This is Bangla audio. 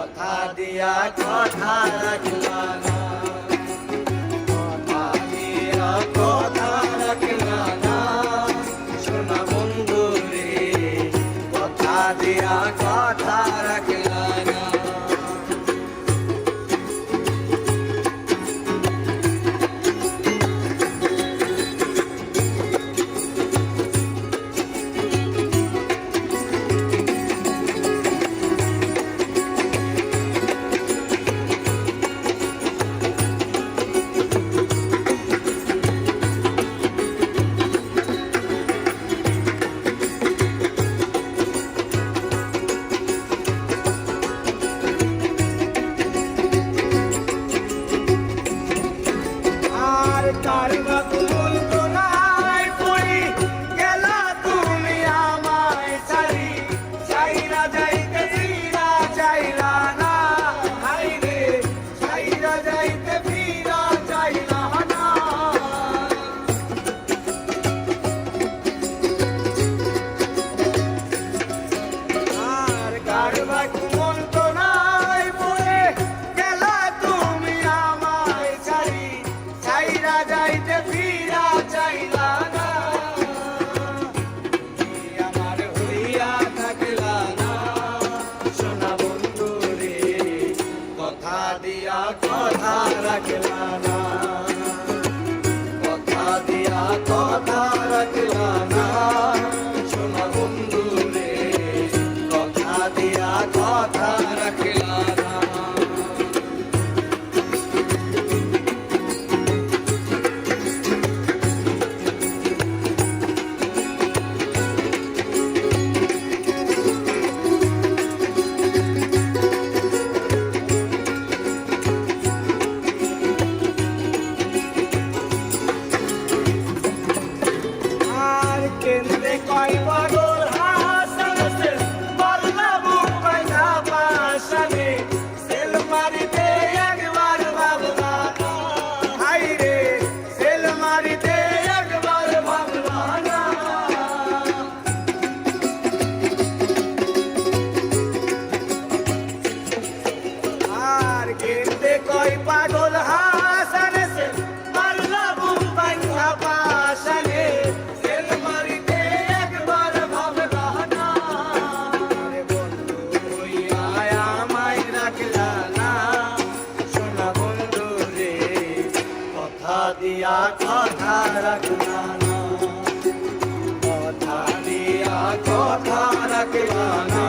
কথা দিয়া কথা রাখলা না, কথা দিয়া কথা রাখলা না, সোনা বন্ধু রে কথা দিয়া কথা রাখলা না। কথা রাখলা না, কথা দিয়া কথা রাখলা না, সোনা বন্ধু রে কথা দিয়া কথা রাখলা না। পাগল হাসানে সে পারলা বুম পাইয়া পাশানে, সেল মারিতে একবার ভাবলা না, রে বন্ধু হইয়া আমায় রাখলা না, সোনা বন্ধু রে কথা দিয়া কথা রাখলা না, কথা দিয়া কথা রাখলা না।